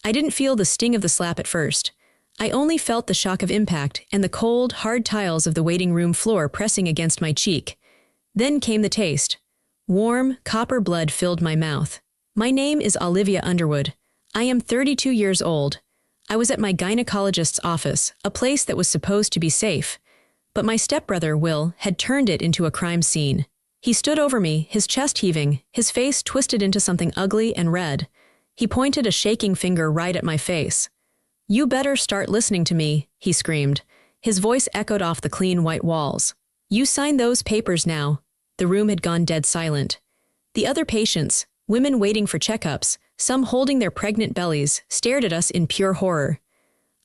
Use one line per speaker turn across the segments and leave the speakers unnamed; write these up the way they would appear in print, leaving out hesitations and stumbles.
I didn't feel the sting of the slap at first. I only felt the shock of impact and the cold, hard tiles of the waiting room floor pressing against my cheek. Then came the taste. Warm, copper blood filled my mouth. My name is Olivia Underwood. I am 32 years old. I was at my gynecologist's office, a place that was supposed to be safe. But my stepbrother, Will, had turned it into a crime scene. He stood over me, his chest heaving, his face twisted into something ugly and red. He pointed a shaking finger right at my face. "You better start listening to me," he screamed. His voice echoed off the clean white walls. "You sign those papers now." The room had gone dead silent. The other patients, women waiting for checkups, some holding their pregnant bellies, stared at us in pure horror.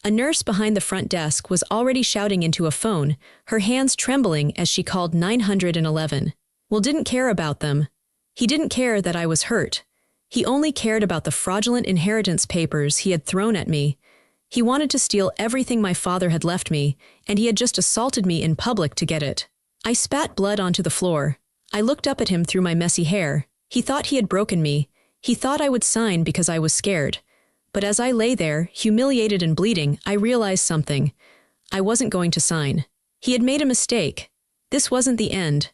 A nurse behind the front desk was already shouting into a phone, her hands trembling as she called 911. Will didn't care about them. He didn't care that I was hurt. He only cared about the fraudulent inheritance papers he had thrown at me. He wanted to steal everything my father had left me, and he had just assaulted me in public to get it. I spat blood onto the floor. I looked up at him through my messy hair. He thought he had broken me. He thought I would sign because I was scared. But as I lay there, humiliated and bleeding, I realized something. I wasn't going to sign. He had made a mistake. This wasn't the end.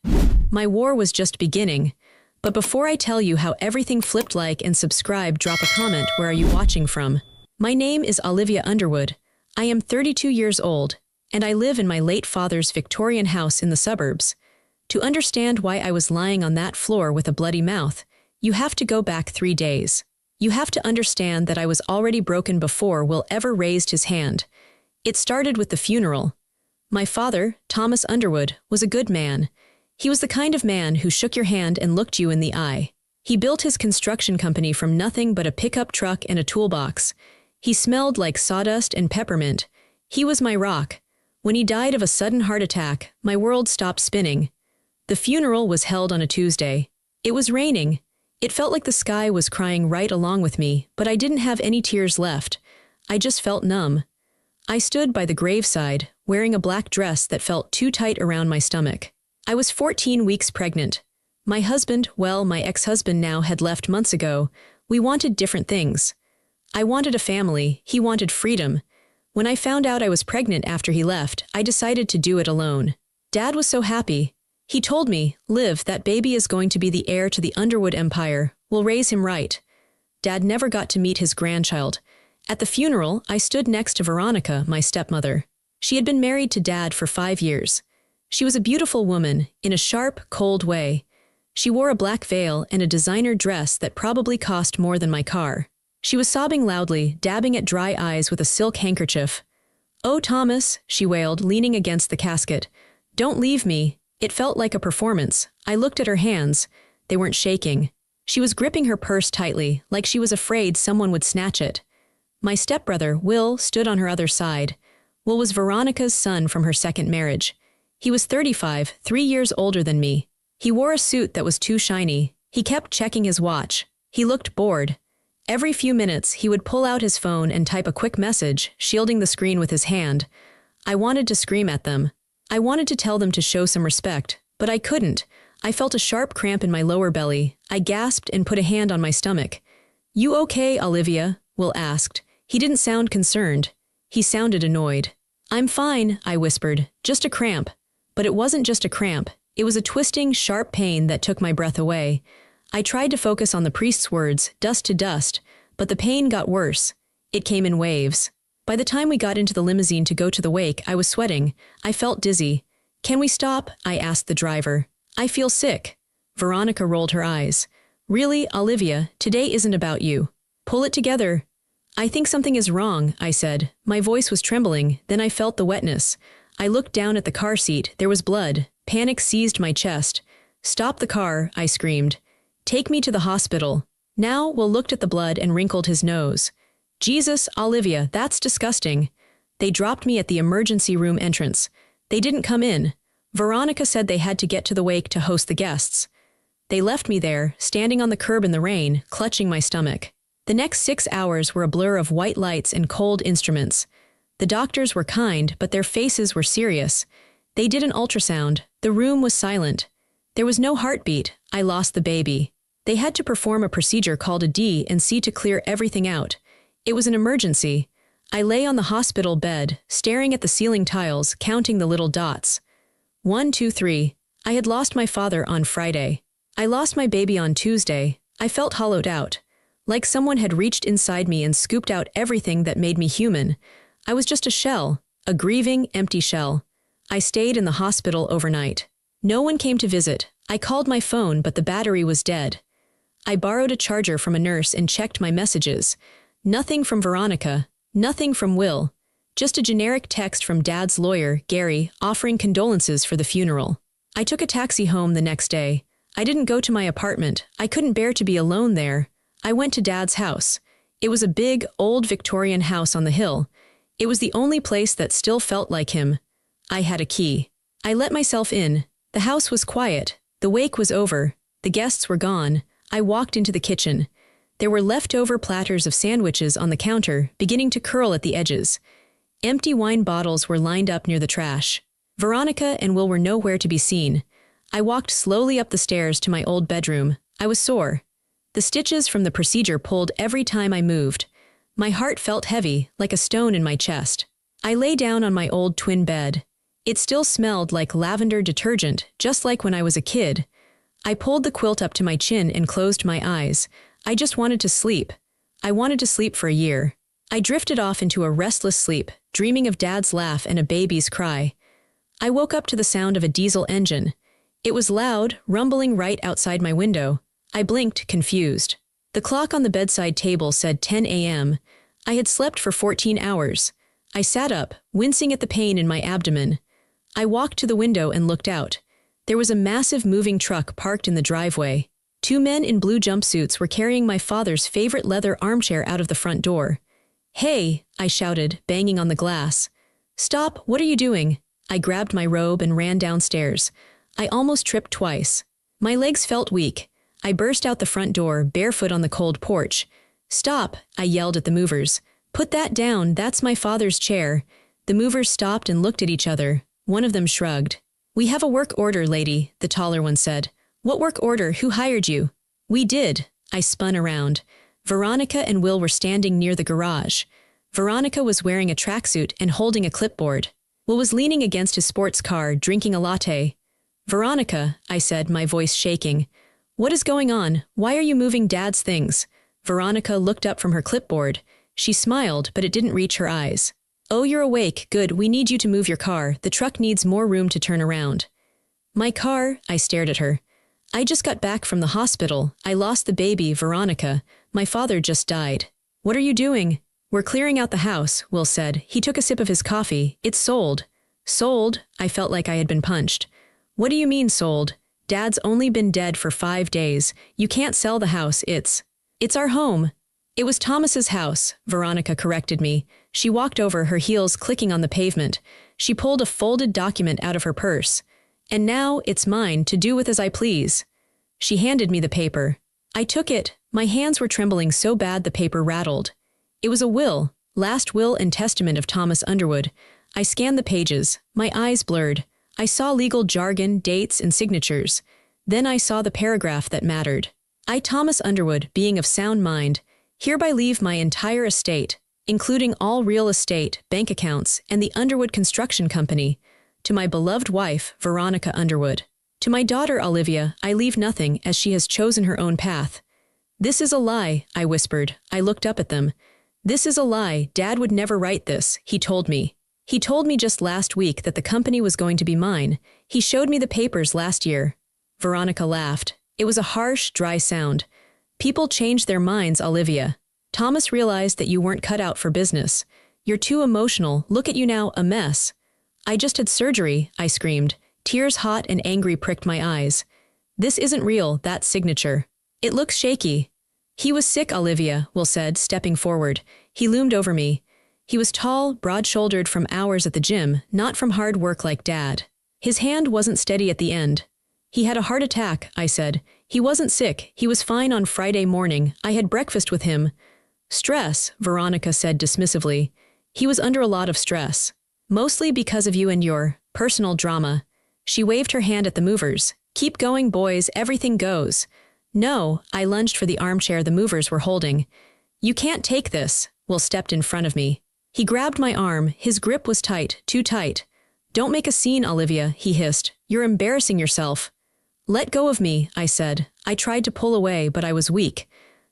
My war was just beginning. But before I tell you how everything flipped, like and subscribe, drop a comment. Where are you watching from? My name is Olivia Underwood. I am 32 years old, and I live in my late father's Victorian house in the suburbs. To understand why I was lying on that floor with a bloody mouth, you have to go back 3 days. You have to understand that I was already broken before Will ever raised his hand. It started with the funeral. My father, Thomas Underwood, was a good man. He was the kind of man who shook your hand and looked you in the eye. He built his construction company from nothing but a pickup truck and a toolbox. He smelled like sawdust and peppermint. He was my rock. When he died of a sudden heart attack, my world stopped spinning. The funeral was held on a Tuesday. It was raining. It felt like the sky was crying right along with me, but I didn't have any tears left. I just felt numb. I stood by the graveside, wearing a black dress that felt too tight around my stomach. I was 14 weeks pregnant. My husband, well, my ex-husband now, had left months ago. We wanted different things. I wanted a family, he wanted freedom. When I found out I was pregnant after he left, I decided to do it alone. Dad was so happy. He told me, "Liv, that baby is going to be the heir to the Underwood empire. We'll raise him right." Dad never got to meet his grandchild. At the funeral, I stood next to Veronica, my stepmother. She had been married to Dad for 5 years. She was a beautiful woman, in a sharp, cold way. She wore a black veil and a designer dress that probably cost more than my car. She was sobbing loudly, dabbing at dry eyes with a silk handkerchief. "Oh, Thomas," she wailed, leaning against the casket. "Don't leave me." It felt like a performance. I looked at her hands. They weren't shaking. She was gripping her purse tightly, like she was afraid someone would snatch it. My stepbrother, Will, stood on her other side. Will was Veronica's son from her second marriage. He was 35, 3 years older than me. He wore a suit that was too shiny. He kept checking his watch. He looked bored. Every few minutes, he would pull out his phone and type a quick message, shielding the screen with his hand. I wanted to scream at them. I wanted to tell them to show some respect, but I couldn't. I felt a sharp cramp in my lower belly. I gasped and put a hand on my stomach. "You okay, Olivia?" Will asked. He didn't sound concerned. He sounded annoyed. "I'm fine," I whispered. "Just a cramp." But it wasn't just a cramp. It was a twisting, sharp pain that took my breath away. I tried to focus on the priest's words, dust to dust, but the pain got worse. It came in waves. By the time we got into the limousine to go to the wake, I was sweating. I felt dizzy. "Can we stop?" I asked the driver. "I feel sick." Veronica rolled her eyes. "Really, Olivia, today isn't about you. Pull it together." "I think something is wrong," I said. My voice was trembling, then I felt the wetness. I looked down at the car seat. There was blood. Panic seized my chest. "Stop the car," I screamed. "Take me to the hospital." Now Will looked at the blood and wrinkled his nose. "Jesus, Olivia, that's disgusting." They dropped me at the emergency room entrance. They didn't come in. Veronica said they had to get to the wake to host the guests. They left me there, standing on the curb in the rain, clutching my stomach. The next 6 hours were a blur of white lights and cold instruments. The doctors were kind, but their faces were serious. They did an ultrasound. The room was silent. There was no heartbeat. I lost the baby. They had to perform a procedure called a D&C to clear everything out. It was an emergency. I lay on the hospital bed, staring at the ceiling tiles, counting the little dots. 1, 2, 3. I had lost my father on Friday. I lost my baby on Tuesday. I felt hollowed out. Like someone had reached inside me and scooped out everything that made me human. I was just a shell, a grieving, empty shell. I stayed in the hospital overnight. No one came to visit. I called my phone, but the battery was dead. I borrowed a charger from a nurse and checked my messages. Nothing from Veronica, nothing from Will. Just a generic text from Dad's lawyer, Gary, offering condolences for the funeral. I took a taxi home the next day. I didn't go to my apartment. I couldn't bear to be alone there. I went to Dad's house. It was a big, old Victorian house on the hill. It was the only place that still felt like him. I had a key. I let myself in. The house was quiet. The wake was over. The guests were gone. I walked into the kitchen. There were leftover platters of sandwiches on the counter, beginning to curl at the edges. Empty wine bottles were lined up near the trash. Veronica and Will were nowhere to be seen. I walked slowly up the stairs to my old bedroom. I was sore. The stitches from the procedure pulled every time I moved. My heart felt heavy, like a stone in my chest. I lay down on my old twin bed. It still smelled like lavender detergent, just like when I was a kid. I pulled the quilt up to my chin and closed my eyes. I just wanted to sleep. I wanted to sleep for a year. I drifted off into a restless sleep, dreaming of Dad's laugh and a baby's cry. I woke up to the sound of a diesel engine. It was loud, rumbling right outside my window. I blinked, confused. The clock on the bedside table said 10 a.m. I had slept for 14 hours. I sat up, wincing at the pain in my abdomen. I walked to the window and looked out. There was a massive moving truck parked in the driveway. 2 men in blue jumpsuits were carrying my father's favorite leather armchair out of the front door. "Hey," I shouted, banging on the glass. "Stop, what are you doing?" I grabbed my robe and ran downstairs. I almost tripped twice. My legs felt weak. I burst out the front door, barefoot on the cold porch. "Stop," I yelled at the movers. "Put that down, that's my father's chair." The movers stopped and looked at each other. One of them shrugged. "We have a work order, lady," the taller one said. "What work order? Who hired you?" "We did." I spun around. Veronica and Will were standing near the garage. Veronica was wearing a tracksuit and holding a clipboard. Will was leaning against his sports car, drinking a latte. "Veronica," I said, my voice shaking. "What is going on? Why are you moving Dad's things?" Veronica looked up from her clipboard. She smiled, but it didn't reach her eyes. "Oh, you're awake. Good, we need you to move your car. The truck needs more room to turn around." "My car?" I stared at her. "I just got back from the hospital. I lost the baby, Veronica. My father just died." "What are you doing?" "We're clearing out the house," Will said. He took a sip of his coffee. "It's sold." "Sold?" I felt like I had been punched. "What do you mean sold? Dad's only been dead for 5 days. You can't sell the house. It's our home." "It was Thomas's house," Veronica corrected me. She walked over, her heels clicking on the pavement. She pulled a folded document out of her purse. "And now it's mine to do with as I please." She handed me the paper. I took it. My hands were trembling so bad the paper rattled. It was a will, last will and testament of Thomas Underwood. I scanned the pages. My eyes blurred. I saw legal jargon, dates, and signatures. Then I saw the paragraph that mattered. "I, Thomas Underwood, being of sound mind, hereby leave my entire estate, including all real estate, bank accounts, and the Underwood Construction Company, to my beloved wife, Veronica Underwood. To my daughter, Olivia, I leave nothing, as she has chosen her own path." "This is a lie," I whispered. I looked up at them. "This is a lie. Dad would never write this," he told me. "He told me just last week that the company was going to be mine. He showed me the papers last year." Veronica laughed. It was a harsh, dry sound. "People change their minds, Olivia. Thomas realized that you weren't cut out for business. You're too emotional. Look at you now, a mess." "I just had surgery," I screamed. Tears hot and angry pricked my eyes. "This isn't real, that signature. It looks shaky." "He was sick, Olivia," Will said, stepping forward. He loomed over me. He was tall, broad-shouldered from hours at the gym, not from hard work like Dad. His hand wasn't steady at the end. "He had a heart attack," I said. "He wasn't sick. He was fine on Friday morning. I had breakfast with him." "Stress," Veronica said dismissively. "He was under a lot of stress. Mostly because of you and your personal drama." She waved her hand at the movers. "Keep going, boys, everything goes." "No," I lunged for the armchair the movers were holding. "You can't take this," Will stepped in front of me. He grabbed my arm, his grip was tight, too tight. "Don't make a scene, Olivia," he hissed. "You're embarrassing yourself." "Let go of me," I said. I tried to pull away, but I was weak.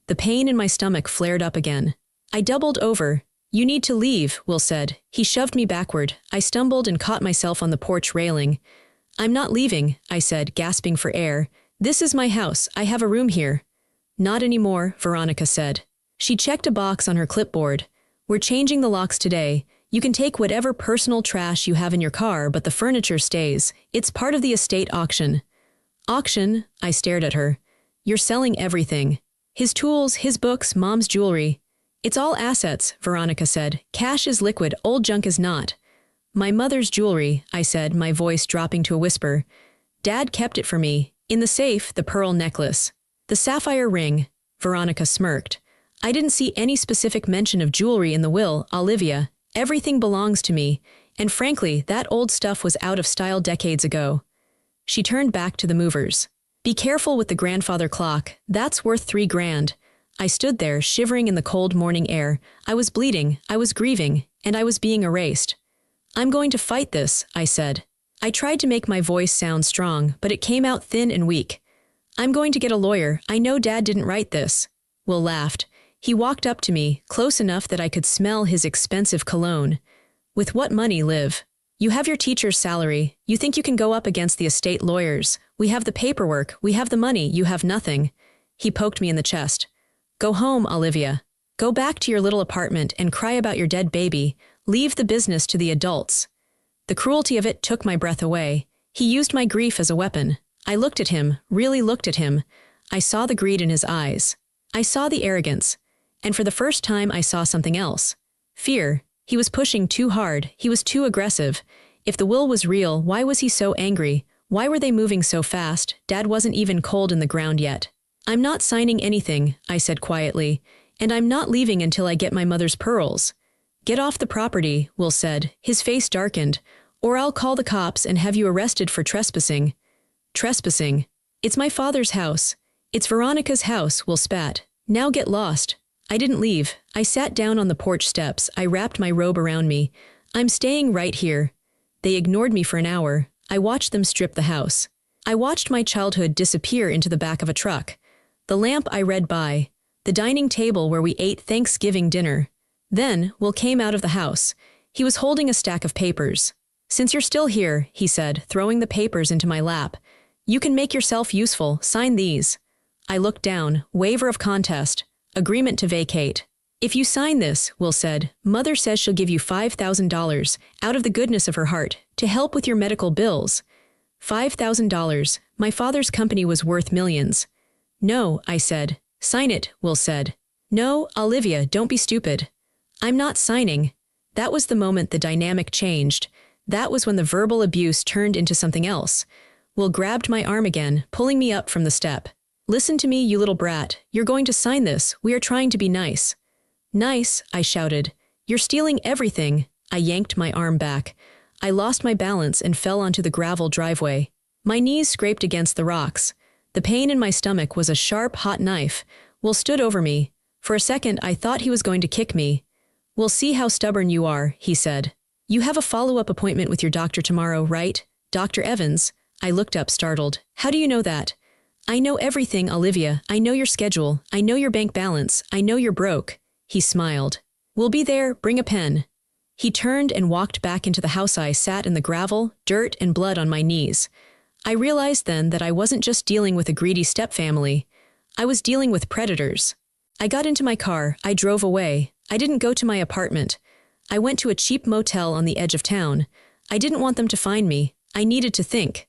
The pain in my stomach flared up again. I doubled over. "You need to leave," Will said. He shoved me backward. I stumbled and caught myself on the porch railing. "I'm not leaving," I said, gasping for air. "This is my house. I have a room here." "Not anymore," Veronica said. She checked a box on her clipboard. "We're changing the locks today. You can take whatever personal trash you have in your car, but the furniture stays. It's part of the estate auction." "Auction?" I stared at her. "You're selling everything. His tools, his books, Mom's jewelry." "It's all assets," Veronica said. "Cash is liquid, old junk is not." "My mother's jewelry," I said, my voice dropping to a whisper. "Dad kept it for me. In the safe, the pearl necklace. The sapphire ring." Veronica smirked. "I didn't see any specific mention of jewelry in the will, Olivia. Everything belongs to me, and frankly, that old stuff was out of style decades ago." She turned back to the movers. "Be careful with the grandfather clock. That's worth $3,000. I stood there, shivering in the cold morning air. I was bleeding, I was grieving, and I was being erased. "I'm going to fight this," I said. I tried to make my voice sound strong, but it came out thin and weak. "I'm going to get a lawyer. I know Dad didn't write this." Will laughed. He walked up to me, close enough that I could smell his expensive cologne. "With what money, Liv? You have your teacher's salary. You think you can go up against the estate lawyers. We have the paperwork, we have the money, you have nothing." He poked me in the chest. "Go home, Olivia. Go back to your little apartment and cry about your dead baby. Leave the business to the adults." The cruelty of it took my breath away. He used my grief as a weapon. I looked at him, really looked at him. I saw the greed in his eyes. I saw the arrogance. And for the first time I saw something else. Fear. He was pushing too hard. He was too aggressive. If the will was real, why was he so angry? Why were they moving so fast? Dad wasn't even cold in the ground yet. "I'm not signing anything," I said quietly. "And I'm not leaving until I get my mother's pearls." "Get off the property," Will said. His face darkened. "Or I'll call the cops and have you arrested for trespassing." "Trespassing? It's my father's house. It's Veronica's house," Will spat. "Now get lost." I didn't leave. I sat down on the porch steps. I wrapped my robe around me. "I'm staying right here." They ignored me for an hour. I watched them strip the house. I watched my childhood disappear into the back of a truck. The lamp I read by. The dining table where we ate Thanksgiving dinner. Then, Will came out of the house. He was holding a stack of papers. "Since you're still here," he said, throwing the papers into my lap, "you can make yourself useful. Sign these." I looked down. Waiver of contest. Agreement to vacate. "If you sign this," Will said, "Mother says she'll give you $5,000, out of the goodness of her heart, to help with your medical bills." $5,000. My father's company was worth millions. "No," I said. "Sign it," Will said. "No, Olivia, don't be stupid." "I'm not signing." That was the moment the dynamic changed. That was when the verbal abuse turned into something else. Will grabbed my arm again, pulling me up from the step. "Listen to me, you little brat. You're going to sign this. We are trying to be nice." "Nice," I shouted. "You're stealing everything." I yanked my arm back. I lost my balance and fell onto the gravel driveway. My knees scraped against the rocks. The pain in my stomach was a sharp, hot knife. Will stood over me. For a second, I thought he was going to kick me. "We'll see how stubborn you are," he said. "You have a follow-up appointment with your doctor tomorrow, right? Dr. Evans?" I looked up, startled. "How do you know that?" "I know everything, Olivia. I know your schedule. I know your bank balance. I know you're broke." He smiled. "We'll be there. Bring a pen." He turned and walked back into the house. I sat in the gravel, dirt and blood on my knees. I realized then that I wasn't just dealing with a greedy stepfamily. I was dealing with predators. I got into my car. I drove away. I didn't go to my apartment. I went to a cheap motel on the edge of town. I didn't want them to find me. I needed to think.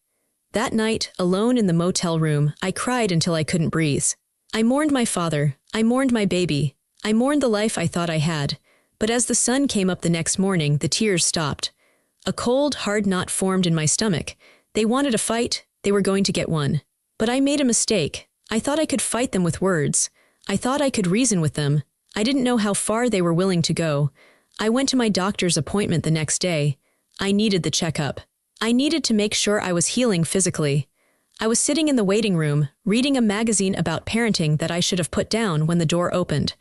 That night, alone in the motel room, I cried until I couldn't breathe. I mourned my father. I mourned my baby. I mourned the life I thought I had. But as the sun came up the next morning, the tears stopped. A cold, hard knot formed in my stomach. They wanted a fight. They were going to get one. But I made a mistake. I thought I could fight them with words. I thought I could reason with them. I didn't know how far they were willing to go. I went to my doctor's appointment the next day. I needed the checkup. I needed to make sure I was healing physically. I was sitting in the waiting room, reading a magazine about parenting that I should have put down when the door opened.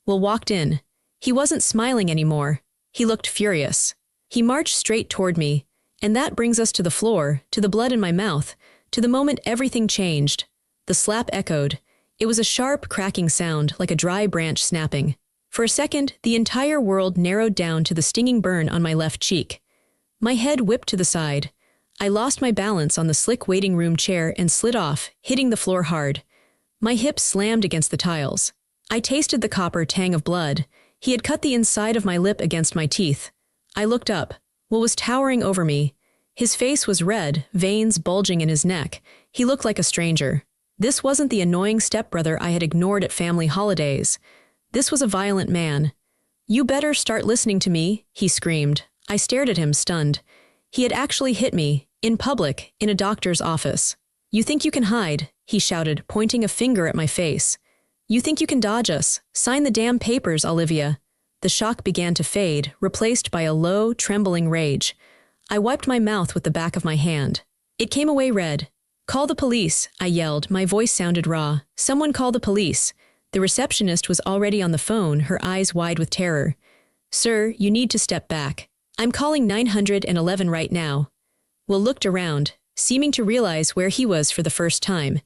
Will walked in. He wasn't smiling anymore. He looked furious. He marched straight toward me, and that brings us to the floor, to the blood in my mouth, to the moment everything changed. The slap echoed. It was a sharp, cracking sound, like a dry branch snapping. For a second, the entire world narrowed down to the stinging burn on my left cheek. My head whipped to the side. I lost my balance on the slick waiting room chair and slid off, hitting the floor hard. My hips slammed against the tiles. I tasted the copper tang of blood. He had cut the inside of my lip against my teeth. I looked up. Will was towering over me. His face was red, veins bulging in his neck. He looked like a stranger. This wasn't the annoying stepbrother I had ignored at family holidays. This was a violent man. "You better start listening to me," he screamed. I stared at him, stunned. He had actually hit me, in public, in a doctor's office. "You think you can hide?" he shouted, pointing a finger at my face. "You think you can dodge us? Sign the damn papers, Olivia." The shock began to fade, replaced by a low, trembling rage. I wiped my mouth with the back of my hand. It came away red. "Call the police," I yelled. My voice sounded raw. "Someone call the police." The receptionist was already on the phone, her eyes wide with terror. "Sir, you need to step back. I'm calling 911 right now." Will looked around, seeming to realize where he was for the first time.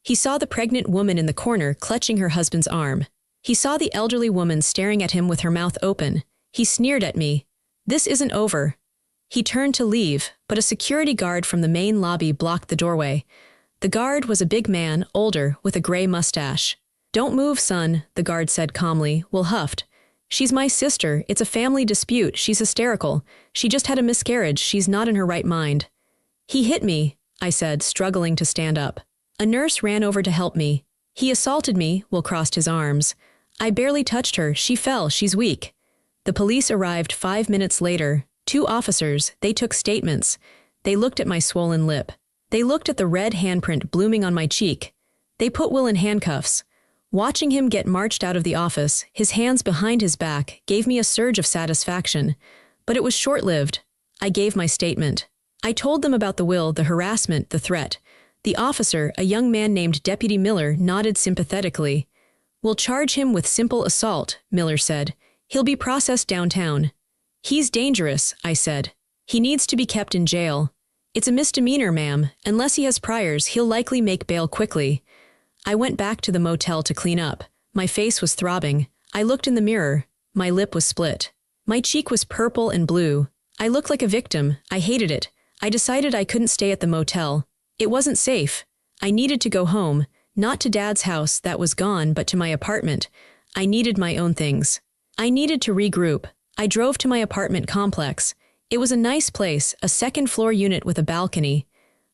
He saw the pregnant woman in the corner clutching her husband's arm. He saw the elderly woman staring at him with her mouth open. He sneered at me. "This isn't over." He turned to leave, but a security guard from the main lobby blocked the doorway. The guard was a big man, older, with a gray mustache. "Don't move, son," the guard said calmly. Will huffed. "She's my sister. It's a family dispute. She's hysterical. She just had a miscarriage. She's not in her right mind." "He hit me," I said, struggling to stand up. A nurse ran over to help me. "He assaulted me," Will crossed his arms. "I barely touched her. She fell. She's weak." The police arrived 5 minutes later. 2 officers, they took statements. They looked at my swollen lip. They looked at the red handprint blooming on my cheek. They put Will in handcuffs. Watching him get marched out of the office, his hands behind his back, gave me a surge of satisfaction. But it was short-lived. I gave my statement. I told them about the will, the harassment, the threat. The officer, a young man named Deputy Miller, nodded sympathetically. "We'll charge him with simple assault," Miller said. "He'll be processed downtown." "He's dangerous," I said. "He needs to be kept in jail." "It's a misdemeanor, ma'am. Unless he has priors, he'll likely make bail quickly." I went back to the motel to clean up. My face was throbbing. I looked in the mirror. My lip was split. My cheek was purple and blue. I looked like a victim. I hated it. I decided I couldn't stay at the motel. It wasn't safe. I needed to go home, not to Dad's house that was gone, but to my apartment. I needed my own things. I needed to regroup. I drove to my apartment complex. It was a nice place, a second-floor unit with a balcony.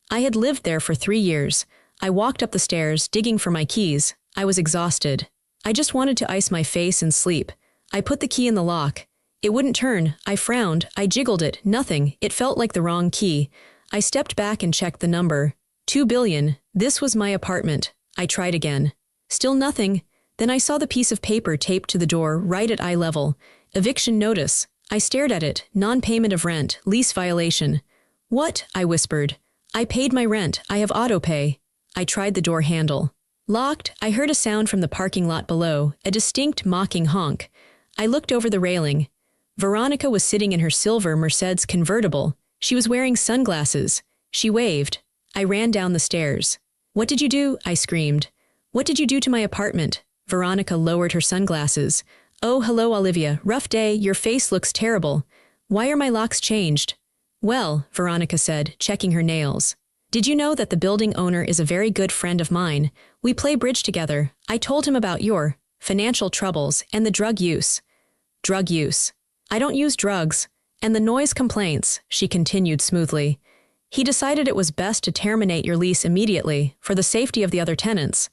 I had lived there for 3 years. I walked up the stairs, digging for my keys. I was exhausted. I just wanted to ice my face and sleep. I put the key in the lock. It wouldn't turn. I frowned. I jiggled it. Nothing. It felt like the wrong key. I stepped back and checked the number. 2 billion. This was my apartment. I tried again. Still nothing. Then I saw the piece of paper taped to the door, right at eye level. Eviction notice. I stared at it. Non-payment of rent. Lease violation. "What?" I whispered. "I paid my rent. I have auto-pay." I tried the door handle. Locked. I heard a sound from the parking lot below, a distinct, mocking honk. I looked over the railing. Veronica was sitting in her silver Mercedes convertible. She was wearing sunglasses. She waved. I ran down the stairs. "What did you do?" I screamed. "What did you do to my apartment?" Veronica lowered her sunglasses. "Oh, hello, Olivia. Rough day. Your face looks terrible. Why are my locks changed?" "Well," Veronica said, checking her nails. "Did you know that the building owner is a very good friend of mine? We play bridge together. I told him about your financial troubles and the drug use." "Drug use. I don't use drugs. And the noise complaints," she continued smoothly. "He decided it was best to terminate your lease immediately, for the safety of the other tenants."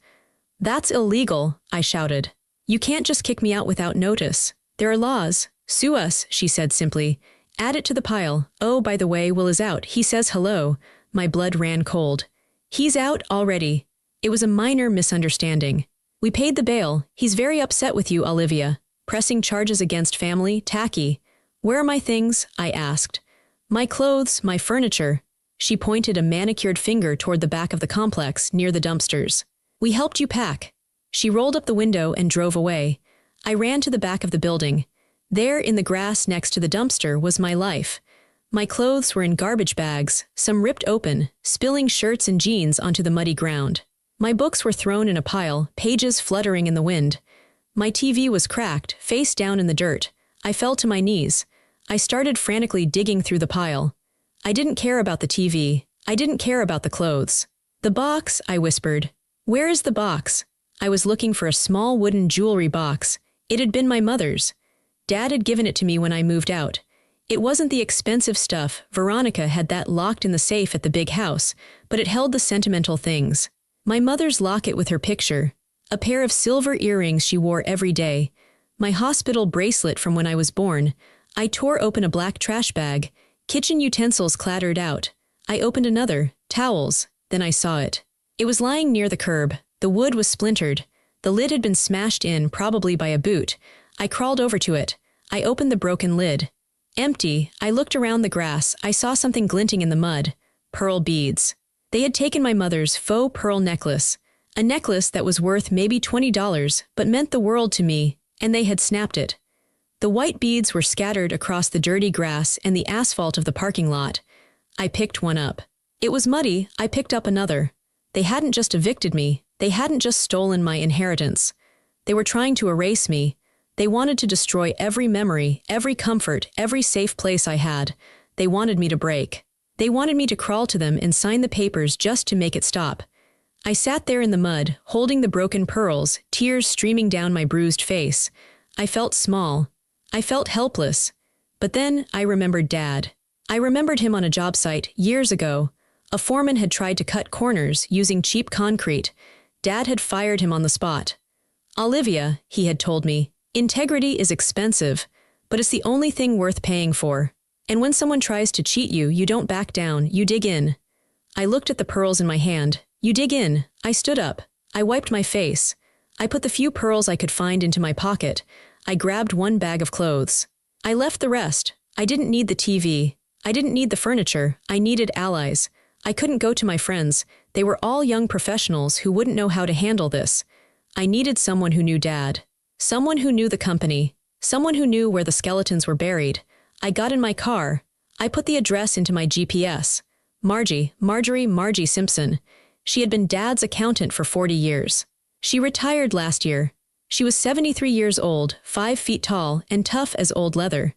"That's illegal," I shouted. "You can't just kick me out without notice. There are laws." "Sue us," she said simply. "Add it to the pile. Oh, by the way, Will is out. He says hello." My blood ran cold. "He's out already." It was a minor misunderstanding. "We paid the bail. He's very upset with you, Olivia. Pressing charges against family, tacky." "Where are my things?" I asked. "My clothes, my furniture." She pointed a manicured finger toward the back of the complex, near the dumpsters. "We helped you pack." She rolled up the window and drove away. I ran to the back of the building. There in the grass next to the dumpster was my life. My clothes were in garbage bags, some ripped open, spilling shirts and jeans onto the muddy ground. My books were thrown in a pile, pages fluttering in the wind. My TV was cracked, face down in the dirt. I fell to my knees. I started frantically digging through the pile. I didn't care about the TV. I didn't care about the clothes. "The box," I whispered. "Where is the box?" I was looking for a small wooden jewelry box. It had been my mother's. Dad had given it to me when I moved out. It wasn't the expensive stuff. Veronica had that locked in the safe at the big house, but it held the sentimental things. My mother's locket with her picture, a pair of silver earrings she wore every day, my hospital bracelet from when I was born. I tore open a black trash bag. Kitchen utensils clattered out. I opened another, towels, then I saw it. It was lying near the curb. The wood was splintered. The lid had been smashed in, probably by a boot. I crawled over to it. I opened the broken lid. Empty. I looked around the grass. I saw something glinting in the mud. Pearl beads. They had taken my mother's faux pearl necklace. A necklace that was worth maybe $20, but meant the world to me, and they had snapped it. The white beads were scattered across the dirty grass and the asphalt of the parking lot. I picked one up. It was muddy. I picked up another. They hadn't just evicted me. They hadn't just stolen my inheritance. They were trying to erase me. They wanted to destroy every memory, every comfort, every safe place I had. They wanted me to break. They wanted me to crawl to them and sign the papers just to make it stop. I sat there in the mud, holding the broken pearls, tears streaming down my bruised face. I felt small. I felt helpless. But then I remembered Dad. I remembered him on a job site years ago. A foreman had tried to cut corners using cheap concrete. Dad had fired him on the spot. "Olivia," he had told me, "integrity is expensive, but it's the only thing worth paying for. And when someone tries to cheat you, you don't back down, you dig in." I looked at the pearls in my hand. "You dig in." I stood up. I wiped my face. I put the few pearls I could find into my pocket. I grabbed one bag of clothes. I left the rest. I didn't need the TV. I didn't need the furniture. I needed allies. I couldn't go to my friends. They were all young professionals who wouldn't know how to handle this. I needed someone who knew Dad. Someone who knew the company. Someone who knew where the skeletons were buried. I got in my car. I put the address into my GPS. Margie Simpson. She had been Dad's accountant for 40 years. She retired last year. She was 73 years old, 5 feet tall, and tough as old leather.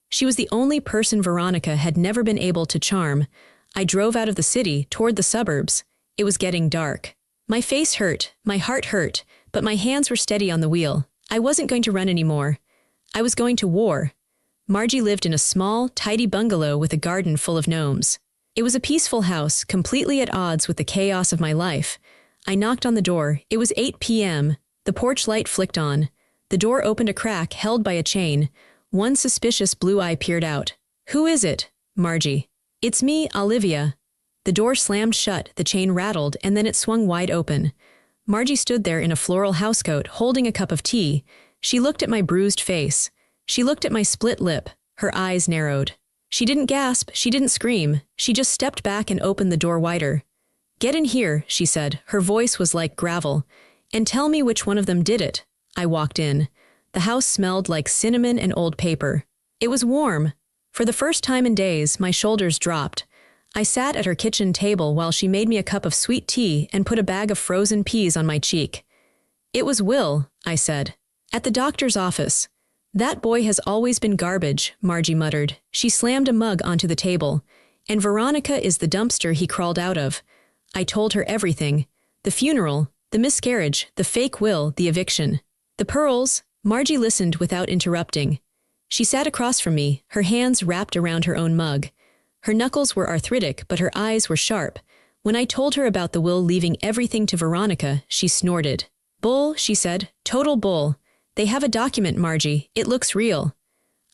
She was the only person Veronica had never been able to charm. I drove out of the city toward the suburbs. It was getting dark. My face hurt, my heart hurt, but my hands were steady on the wheel. I wasn't going to run anymore. I was going to war. Margie lived in a small, tidy bungalow with a garden full of gnomes. It was a peaceful house, completely at odds with the chaos of my life. I knocked on the door. It was 8 p.m. The porch light flicked on. The door opened a crack held by a chain. One suspicious blue eye peered out. "Who is it?" "Margie." "It's me, Olivia." The door slammed shut, the chain rattled, and then it swung wide open. Margie stood there in a floral housecoat, holding a cup of tea. She looked at my bruised face. She looked at my split lip. Her eyes narrowed. She didn't gasp, she didn't scream. She just stepped back and opened the door wider. "Get in here," she said. Her voice was like gravel. "And tell me which one of them did it." I walked in. The house smelled like cinnamon and old paper. It was warm. For the first time in days, my shoulders dropped. I sat at her kitchen table while she made me a cup of sweet tea and put a bag of frozen peas on my cheek. "It was Will," I said. "At the doctor's office." "That boy has always been garbage," Margie muttered. She slammed a mug onto the table. "And Veronica is the dumpster he crawled out of." I told her everything. The funeral, the miscarriage, the fake will, the eviction. The pearls. Margie listened without interrupting. She sat across from me, her hands wrapped around her own mug. Her knuckles were arthritic, but her eyes were sharp. When I told her about the will leaving everything to Veronica, she snorted. "Bull," she said. "Total bull. They have a document, Margie. It looks real."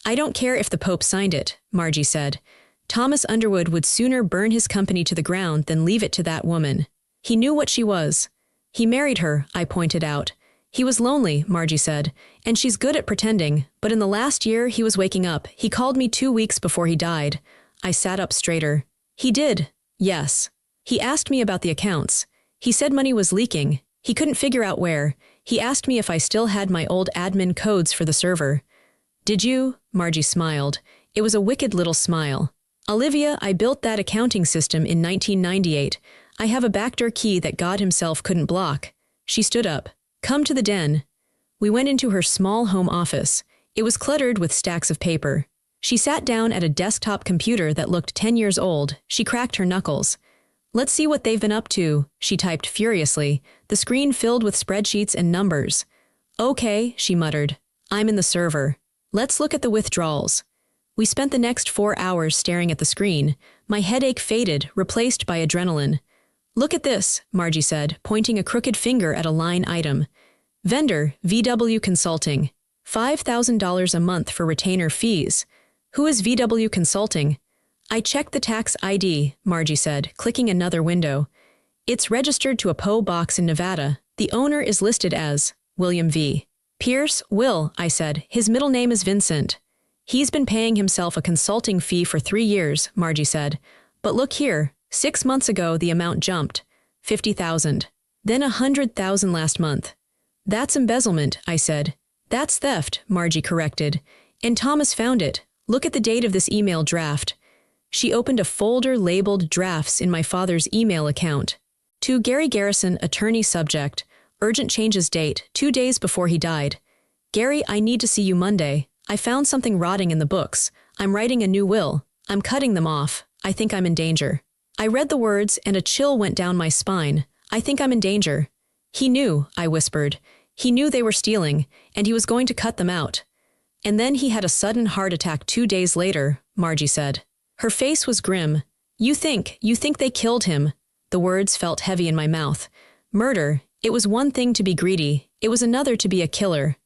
"I don't care if the Pope signed it," Margie said. "Thomas Underwood would sooner burn his company to the ground than leave it to that woman. He knew what she was. He married her," I pointed out. "He was lonely," Margie said, "and she's good at pretending, but in the last year he was waking up. He called me 2 weeks before he died." I sat up straighter. "He did?" "Yes. He asked me about the accounts. He said money was leaking. He couldn't figure out where. He asked me if I still had my old admin codes for the server." Did you? Margie smiled. It was a wicked little smile. Olivia, I built that accounting system in 1998. I have a backdoor key that God himself couldn't block. She stood up. Come to the den. We went into her small home office. It was cluttered with stacks of paper. She sat down at a desktop computer that looked 10 years old. She cracked her knuckles. Let's see what they've been up to, she typed furiously, the screen filled with spreadsheets and numbers. Okay, she muttered. I'm in the server. Let's look at the withdrawals. We spent the next 4 hours staring at the screen. My headache faded, replaced by adrenaline. Look at this, Margie said, pointing a crooked finger at a line item. Vendor, VW Consulting. $5,000 a month for retainer fees. Who is VW Consulting? I checked the tax ID, Margie said, clicking another window. It's registered to a PO box in Nevada. The owner is listed as William V. Pierce, Will, I said. His middle name is Vincent. He's been paying himself a consulting fee for 3 years, Margie said. But look here, 6 months ago the amount jumped. 50,000. Then 100,000 last month. That's embezzlement, I said. That's theft, Margie corrected. And Thomas found it. Look at the date of this email draft. She opened a folder labeled Drafts in my father's email account. To Gary Garrison, attorney subject. Urgent changes date, 2 days before he died. Gary, I need to see you Monday. I found something rotting in the books. I'm writing a new will. I'm cutting them off. I think I'm in danger. I read the words and a chill went down my spine. I think I'm in danger. He knew, I whispered. He knew they were stealing, and he was going to cut them out. And then he had a sudden heart attack 2 days later, Margie said. Her face was grim. You think they killed him. The words felt heavy in my mouth. Murder, it was one thing to be greedy, it was another to be a killer.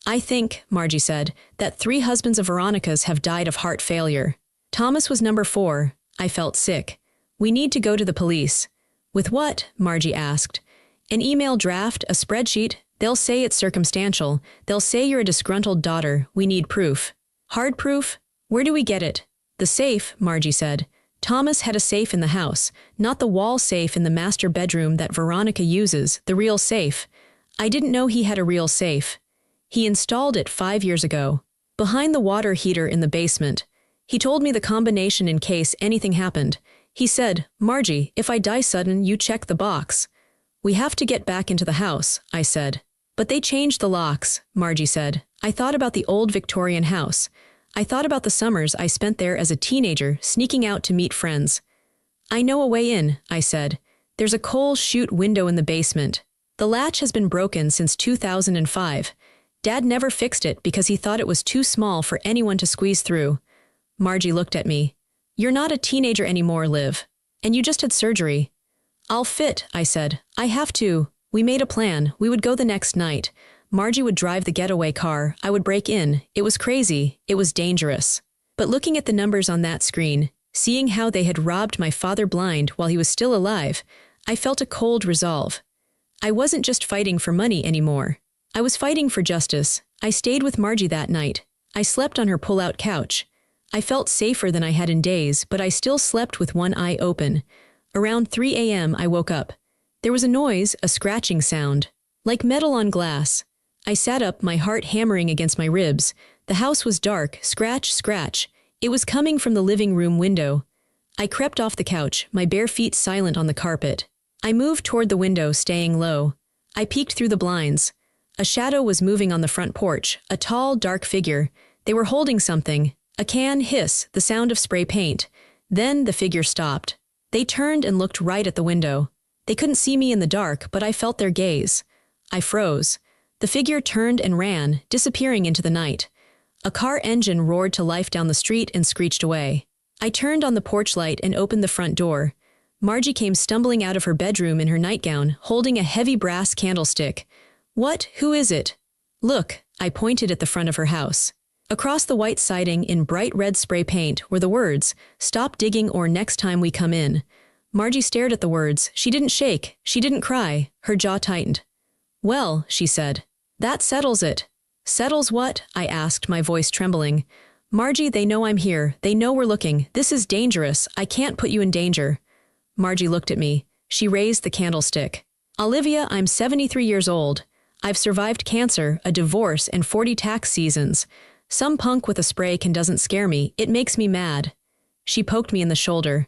I think, Margie said, that 3 husbands of Veronica's have died of heart failure. Thomas was number 4. I felt sick. We need to go to the police. With what? Margie asked. An email draft, a spreadsheet. They'll say it's circumstantial. They'll say you're a disgruntled daughter. We need proof. Hard proof? Where do we get it? The safe, Margie said. Thomas had a safe in the house, not the wall safe in the master bedroom that Veronica uses, the real safe. I didn't know he had a real safe. He installed it 5 years ago. Behind the water heater in the basement. He told me the combination in case anything happened. He said, Margie, if I die sudden, you check the box. We have to get back into the house, I said. But they changed the locks, Margie said. I thought about the old Victorian house. I thought about the summers I spent there as a teenager, sneaking out to meet friends. I know a way in, I said. There's a coal chute window in the basement. The latch has been broken since 2005. Dad never fixed it because he thought it was too small for anyone to squeeze through. Margie looked at me. You're not a teenager anymore, Liv. And you just had surgery. I'll fit, I said. I have to. We made a plan. We would go the next night. Margie would drive the getaway car. I would break in. It was crazy. It was dangerous. But looking at the numbers on that screen, seeing how they had robbed my father blind while he was still alive, I felt a cold resolve. I wasn't just fighting for money anymore. I was fighting for justice. I stayed with Margie that night. I slept on her pull-out couch. I felt safer than I had in days, but I still slept with one eye open. Around 3 a.m. I woke up. There was a noise, a scratching sound, like metal on glass. I sat up, my heart hammering against my ribs. The house was dark, scratch, scratch. It was coming from the living room window. I crept off the couch, my bare feet silent on the carpet. I moved toward the window, staying low. I peeked through the blinds. A shadow was moving on the front porch, a tall, dark figure. They were holding something. A can, hiss, the sound of spray paint. Then the figure stopped. They turned and looked right at the window. They couldn't see me in the dark, but I felt their gaze. I froze. The figure turned and ran, disappearing into the night. A car engine roared to life down the street and screeched away. I turned on the porch light and opened the front door. Margie came stumbling out of her bedroom in her nightgown, holding a heavy brass candlestick. What? Who is it? Look, I pointed at the front of her house. Across the white siding in bright red spray paint were the words, "Stop digging or next time we come in." Margie stared at the words. She didn't shake. She didn't cry. Her jaw tightened. Well, she said. That settles it. Settles what? I asked, my voice trembling. Margie, they know I'm here. They know we're looking. This is dangerous. I can't put you in danger. Margie looked at me. She raised the candlestick. Olivia, I'm 73 years old. I've survived cancer, a divorce, and 40 tax seasons. Some punk with a spray can doesn't scare me, it makes me mad. She poked me in the shoulder.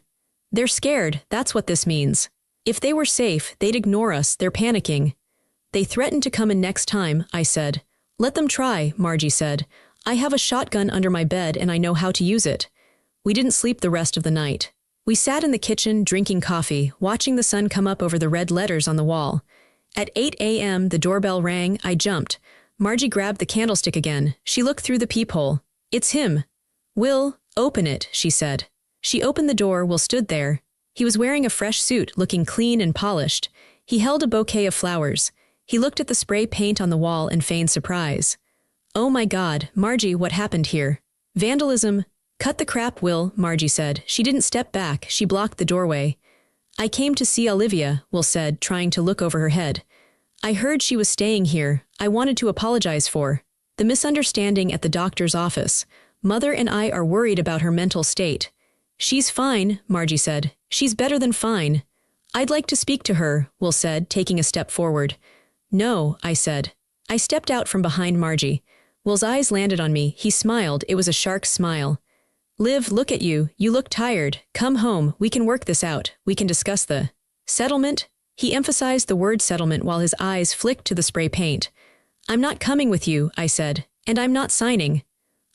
They're scared, that's what this means. If they were safe, they'd ignore us, they're panicking. They threatened to come in next time, I said. Let them try, Margie said. I have a shotgun under my bed and I know how to use it. We didn't sleep the rest of the night. We sat in the kitchen drinking coffee, watching the sun come up over the red letters on the wall. At 8 a.m. the doorbell rang, I jumped. Margie grabbed the candlestick again. She looked through the peephole. It's him. Will, open it, she said. She opened the door. Will stood there. He was wearing a fresh suit, looking clean and polished. He held a bouquet of flowers. He looked at the spray paint on the wall and feigned surprise. Oh my God, Margie, what happened here? Vandalism. Cut the crap, Will, Margie said. She didn't step back, she blocked the doorway. I came to see Olivia, Will said, trying to look over her head. I heard she was staying here. I wanted to apologize for the misunderstanding at the doctor's office. Mother and I are worried about her mental state. She's fine, Margie said. She's better than fine. I'd like to speak to her, Will said, taking a step forward. No, I said. I stepped out from behind Margie. Will's eyes landed on me. He smiled. It was a shark's smile. Liv, look at you. You look tired. Come home. We can work this out. We can discuss the settlement. He emphasized the word settlement while his eyes flicked to the spray paint. I'm not coming with you, I said, and I'm not signing.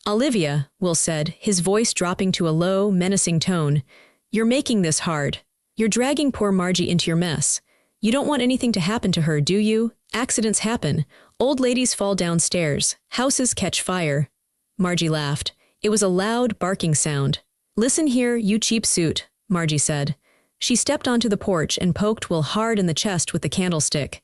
Olivia, Will said, his voice dropping to a low, menacing tone. You're making this hard. You're dragging poor Margie into your mess. You don't want anything to happen to her, do you? Accidents happen. Old ladies fall downstairs. Houses catch fire. Margie laughed. It was a loud, barking sound. Listen here, you cheap suit, Margie said. She stepped onto the porch and poked Will hard in the chest with the candlestick.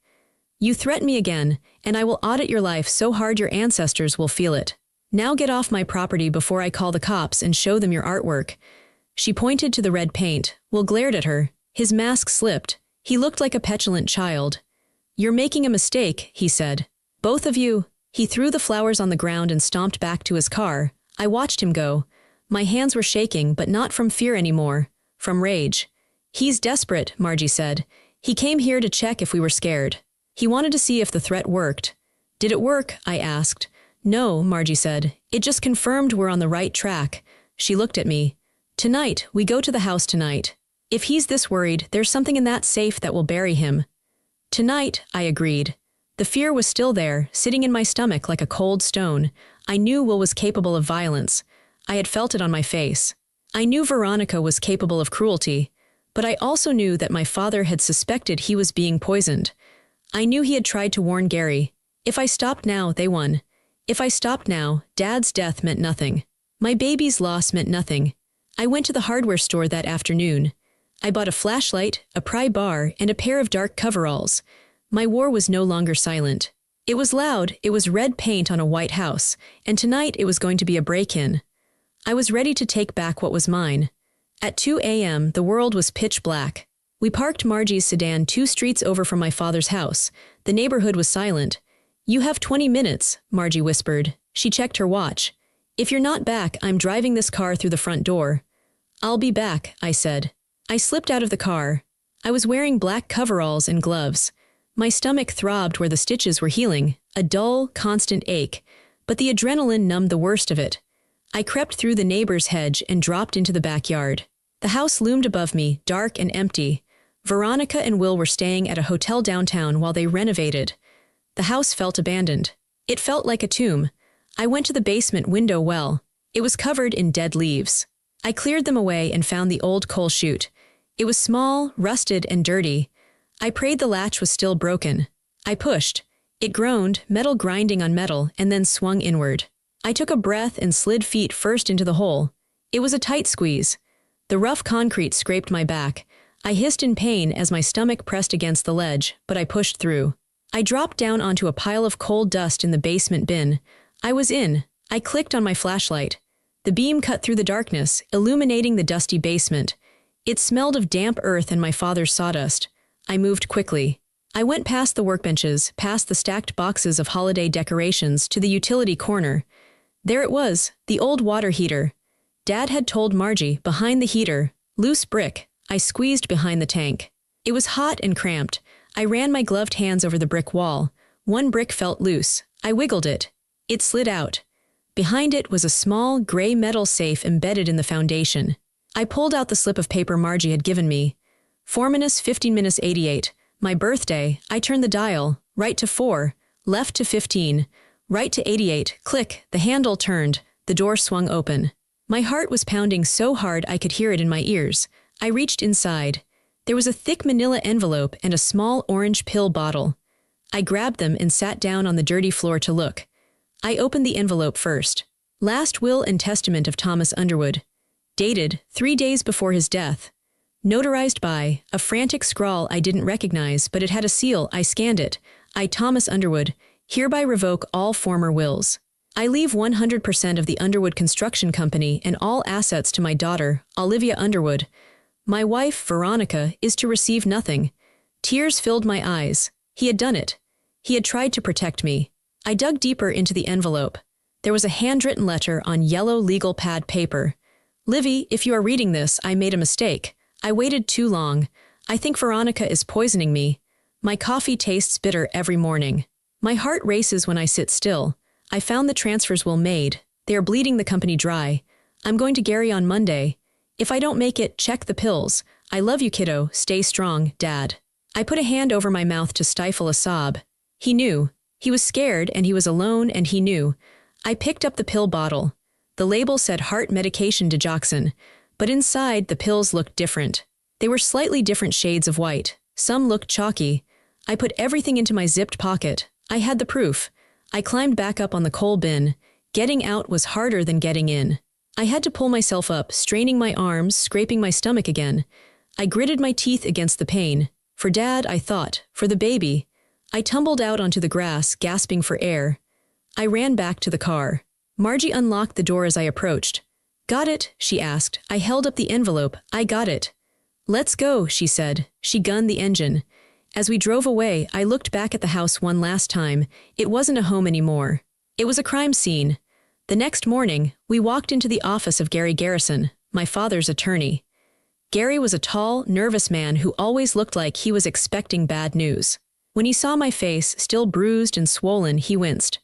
You threaten me again, and I will audit your life so hard your ancestors will feel it. Now get off my property before I call the cops and show them your artwork. She pointed to the red paint. Will glared at her. His mask slipped. He looked like a petulant child. You're making a mistake, he said. Both of you. He threw the flowers on the ground and stomped back to his car. I watched him go. My hands were shaking, but not from fear anymore. From rage. He's desperate, Margie said. He came here to check if we were scared. He wanted to see if the threat worked. Did it work? I asked. No, Margie said. It just confirmed we're on the right track. She looked at me. Tonight, we go to the house tonight. If he's this worried, there's something in that safe that will bury him. Tonight, I agreed. The fear was still there, sitting in my stomach like a cold stone. I knew Will was capable of violence. I had felt it on my face. I knew Veronica was capable of cruelty. But I also knew that my father had suspected he was being poisoned. I knew he had tried to warn Gary. If I stopped now, they won. If I stopped now, Dad's death meant nothing. My baby's loss meant nothing. I went to the hardware store that afternoon. I bought a flashlight, a pry bar, and a pair of dark coveralls. My war was no longer silent. It was loud, it was red paint on a white house, and tonight it was going to be a break-in. I was ready to take back what was mine. At 2 a.m., the world was pitch black. We parked Margie's sedan 2 streets over from my father's house. The neighborhood was silent. You have 20 minutes, Margie whispered. She checked her watch. If you're not back, I'm driving this car through the front door. I'll be back, I said. I slipped out of the car. I was wearing black coveralls and gloves. My stomach throbbed where the stitches were healing, a dull, constant ache, but the adrenaline numbed the worst of it. I crept through the neighbor's hedge and dropped into the backyard. The house loomed above me, dark and empty. Veronica and Will were staying at a hotel downtown while they renovated. The house felt abandoned. It felt like a tomb. I went to the basement window well. It was covered in dead leaves. I cleared them away and found the old coal chute. It was small, rusted, and dirty. I prayed the latch was still broken. I pushed. It groaned, metal grinding on metal, and then swung inward. I took a breath and slid feet first into the hole. It was a tight squeeze. The rough concrete scraped my back. I hissed in pain as my stomach pressed against the ledge, but I pushed through. I dropped down onto a pile of coal dust in the basement bin. I was in. I clicked on my flashlight. The beam cut through the darkness, illuminating the dusty basement. It smelled of damp earth and my father's sawdust. I moved quickly. I went past the workbenches, past the stacked boxes of holiday decorations to the utility corner. There it was, the old water heater. Dad had told Margie, behind the heater, loose brick. I squeezed behind the tank. It was hot and cramped. I ran my gloved hands over the brick wall. One brick felt loose. I wiggled it. It slid out. Behind it was a small, gray metal safe embedded in the foundation. I pulled out the slip of paper Margie had given me. 4:15:88, my birthday. I turned the dial, right to 4, left to 15, right to 88, click, the handle turned, the door swung open. My heart was pounding so hard I could hear it in my ears. I reached inside. There was a thick manila envelope and a small orange pill bottle. I grabbed them and sat down on the dirty floor to look. I opened the envelope first. Last will and testament of Thomas Underwood. Dated 3 days before his death. Notarized by a frantic scrawl I didn't recognize, but it had a seal. I scanned it. I, Thomas Underwood, hereby revoke all former wills. I leave 100% of the Underwood Construction Company and all assets to my daughter, Olivia Underwood. My wife, Veronica, is to receive nothing. Tears filled my eyes. He had done it. He had tried to protect me. I dug deeper into the envelope. There was a handwritten letter on yellow legal pad paper. Livy, if you are reading this, I made a mistake. I waited too long. I think Veronica is poisoning me. My coffee tastes bitter every morning. My heart races when I sit still. I found the transfers will made. They are bleeding the company dry. I'm going to Gary on Monday. If I don't make it, check the pills. I love you, kiddo. Stay strong, Dad. I put a hand over my mouth to stifle a sob. He knew. He was scared and he was alone and he knew. I picked up the pill bottle. The label said heart medication digoxin, but inside the pills looked different. They were slightly different shades of white. Some looked chalky. I put everything into my zipped pocket. I had the proof. I climbed back up on the coal bin. Getting out was harder than getting in. I had to pull myself up, straining my arms, scraping my stomach again. I gritted my teeth against the pain. For Dad, I thought. For the baby. I tumbled out onto the grass, gasping for air. I ran back to the car. Margie unlocked the door as I approached. Got it? She asked. I held up the envelope. I got it. Let's go, she said. She gunned the engine. As we drove away, I looked back at the house one last time. It wasn't a home anymore. It was a crime scene. The next morning, we walked into the office of Gary Garrison, my father's attorney. Gary was a tall, nervous man who always looked like he was expecting bad news. When he saw my face, still bruised and swollen, he winced.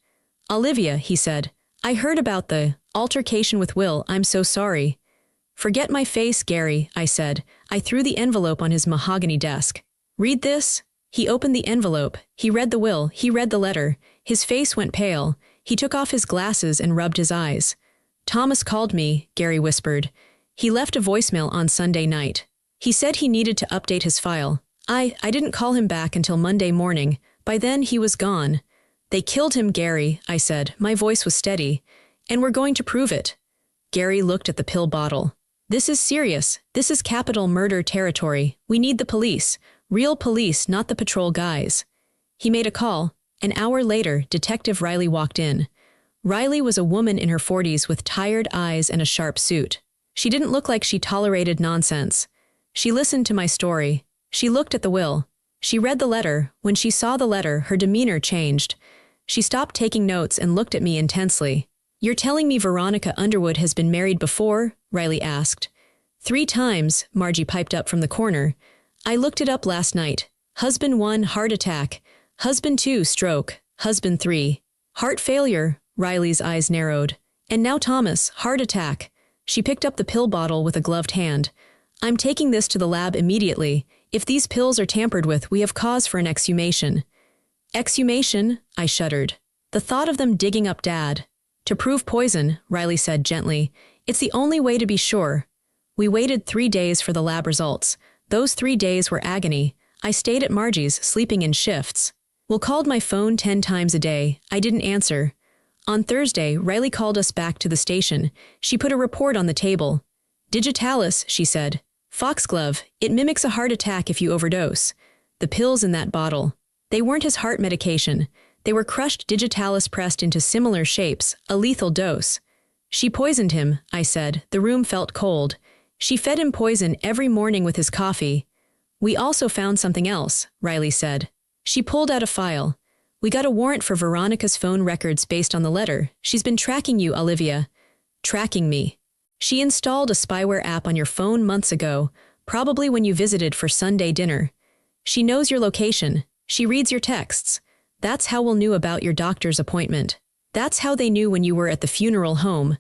Olivia, he said, I heard about the altercation with Will. I'm so sorry. Forget my face, Gary, I said. I threw the envelope on his mahogany desk. Read this? He opened the envelope. He read the will. He read the letter. His face went pale. He took off his glasses and rubbed his eyes. Thomas called me, Gary whispered. He left a voicemail on Sunday night. He said he needed to update his file. I didn't call him back until Monday morning. By then, he was gone. They killed him, Gary, I said. My voice was steady. And we're going to prove it. Gary looked at the pill bottle. This is serious. This is capital murder territory. We need the police. Real police, not the patrol guys. He made a call. An hour later, Detective Riley walked in. Riley was a woman in her 40s with tired eyes and a sharp suit. She didn't look like she tolerated nonsense. She listened to my story. She looked at the will. She read the letter. When she saw the letter, her demeanor changed. She stopped taking notes and looked at me intensely. You're telling me Veronica Underwood has been married before? Riley asked. 3 times, Margie piped up from the corner. I looked it up last night. Husband 1, heart attack. Husband 2, stroke. Husband 3, heart failure. Riley's eyes narrowed. And now Thomas, heart attack. She picked up the pill bottle with a gloved hand. I'm taking this to the lab immediately. If these pills are tampered with, we have cause for an exhumation. Exhumation? I shuddered. The thought of them digging up Dad. To prove poison, Riley said gently. It's the only way to be sure. We waited 3 days for the lab results. Those 3 days were agony. I stayed at Margie's, sleeping in shifts. Will called my phone 10 times a day. I didn't answer. On Thursday, Riley called us back to the station. She put a report on the table. Digitalis, she said. Foxglove, it mimics a heart attack if you overdose. The pills in that bottle. They weren't his heart medication. They were crushed digitalis pressed into similar shapes, a lethal dose. She poisoned him, I said. The room felt cold. She fed him poison every morning with his coffee. We also found something else, Riley said. She pulled out a file. We got a warrant for Veronica's phone records based on the letter. She's been tracking you, Olivia. Tracking me. She installed a spyware app on your phone months ago, probably when you visited for Sunday dinner. She knows your location. She reads your texts. That's how we'll knew about your doctor's appointment. That's how they knew when you were at the funeral home.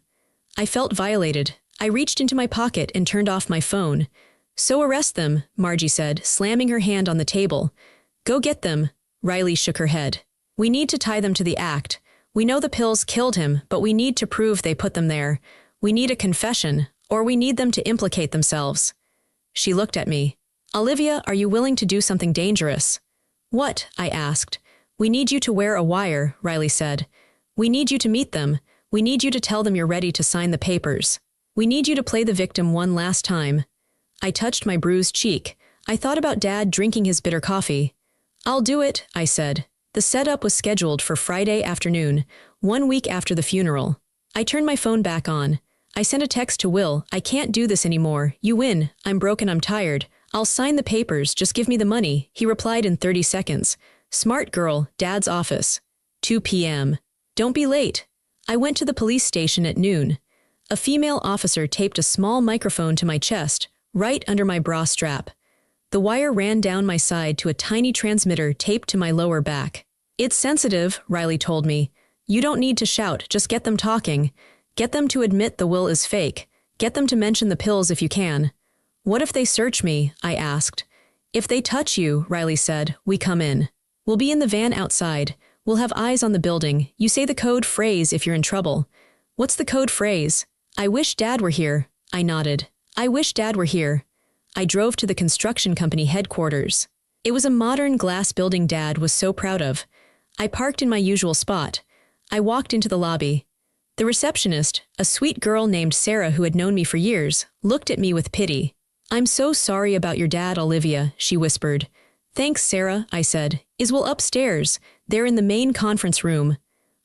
I felt violated. I reached into my pocket and turned off my phone. So arrest them, Margie said, slamming her hand on the table. Go get them. Riley shook her head. We need to tie them to the act. We know the pills killed him, but we need to prove they put them there. We need a confession, or we need them to implicate themselves. She looked at me. Olivia, are you willing to do something dangerous? What? I asked. We need you to wear a wire, Riley said. We need you to meet them. We need you to tell them you're ready to sign the papers. We need you to play the victim one last time. I touched my bruised cheek. I thought about Dad drinking his bitter coffee. I'll do it, I said. The setup was scheduled for Friday afternoon, 1 week after the funeral. I turned my phone back on. I sent a text to Will. I can't do this anymore. You win. I'm broken. I'm tired. I'll sign the papers. Just give me the money. He replied in 30 seconds. Smart girl, Dad's office. 2 p.m. Don't be late. I went to the police station at noon. A female officer taped a small microphone to my chest, right under my bra strap. The wire ran down my side to a tiny transmitter taped to my lower back. It's sensitive, Riley told me. You don't need to shout, just get them talking. Get them to admit the will is fake. Get them to mention the pills if you can. What if they search me? I asked. If they touch you, Riley said, we come in. We'll be in the van outside. We'll have eyes on the building. You say the code phrase if you're in trouble. What's the code phrase? I wish Dad were here. I nodded. I wish Dad were here. I drove to the construction company headquarters. It was a modern glass building Dad was so proud of. I parked in my usual spot. I walked into the lobby. The receptionist, a sweet girl named Sarah who had known me for years, looked at me with pity. I'm so sorry about your dad, Olivia, she whispered. Thanks, Sarah, I said. Is Will upstairs? They're in the main conference room.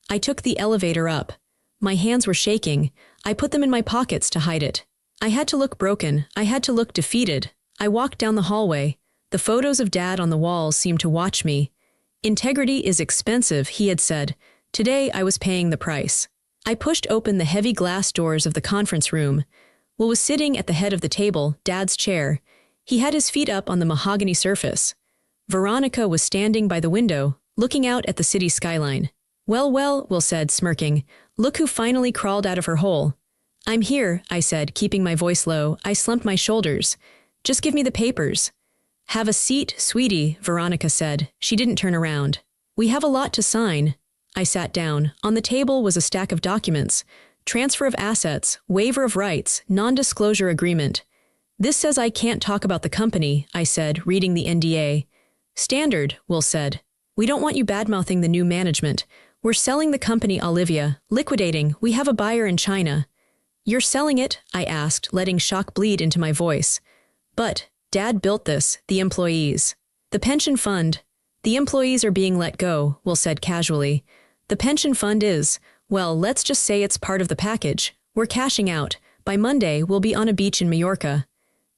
I took the elevator up. My hands were shaking. I put them in my pockets to hide it. I had to look broken. I had to look defeated. I walked down the hallway. The photos of Dad on the walls seemed to watch me. Integrity is expensive, he had said. Today I was paying the price. I pushed open the heavy glass doors of the conference room. Will was sitting at the head of the table, Dad's chair. He had his feet up on the mahogany surface. Veronica was standing by the window, looking out at the city skyline. Well, Will said, smirking. Look who finally crawled out of her hole. I'm here, I said, keeping my voice low. I slumped my shoulders. Just give me the papers. Have a seat, sweetie, Veronica said. She didn't turn around. We have a lot to sign. I sat down. On the table was a stack of documents. Transfer of assets, waiver of rights, non-disclosure agreement. This says I can't talk about the company, I said, reading the NDA. Standard, Will said. We don't want you bad-mouthing the new management. We're selling the company, Olivia. Liquidating. We have a buyer in China. You're selling it? I asked, letting shock bleed into my voice. But, Dad built this, the employees. The pension fund. The employees are being let go, Will said casually. The pension fund is, well, let's just say it's part of the package. We're cashing out. By Monday, we'll be on a beach in Mallorca.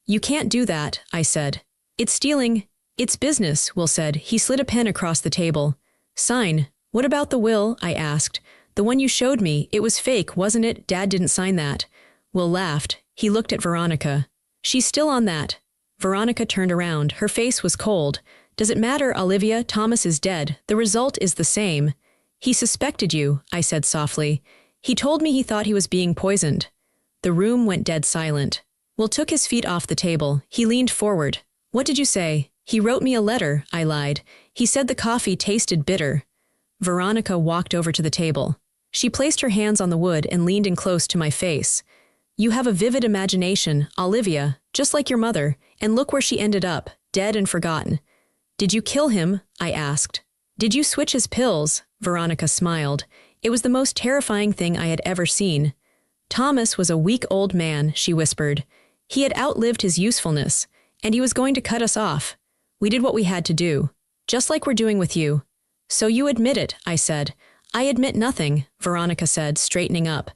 You can't do that, I said. It's stealing. It's business, Will said. He slid a pen across the table. Sign. What about the will? I asked. The one you showed me, it was fake, wasn't it? Dad didn't sign that. Will laughed. He looked at Veronica. She's still on that. Veronica turned around. Her face was cold. Does it matter, Olivia? Thomas is dead. The result is the same. He suspected you, I said softly. He told me he thought he was being poisoned. The room went dead silent. Will took his feet off the table. He leaned forward. What did you say? He wrote me a letter, I lied. He said the coffee tasted bitter. Veronica walked over to the table. She placed her hands on the wood and leaned in close to my face. You have a vivid imagination, Olivia, just like your mother, and look where she ended up, dead and forgotten. Did you kill him? I asked. Did you switch his pills? Veronica smiled. It was the most terrifying thing I had ever seen. Thomas was a weak old man, she whispered. He had outlived his usefulness, and he was going to cut us off. We did what we had to do, just like we're doing with you. So you admit it, I said. I admit nothing, Veronica said, straightening up.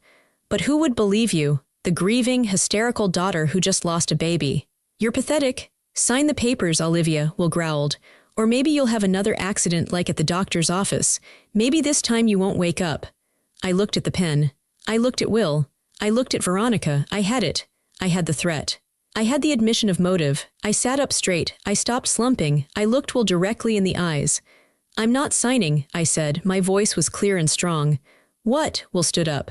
But who would believe you, the grieving, hysterical daughter who just lost a baby? You're pathetic. Sign the papers, Olivia, Will growled. Or maybe you'll have another accident like at the doctor's office. Maybe this time you won't wake up. I looked at the pen. I looked at Will. I looked at Veronica. I had it. I had the threat. I had the admission of motive. I sat up straight. I stopped slumping. I looked Will directly in the eyes. I'm not signing, I said. My voice was clear and strong. What? Will stood up.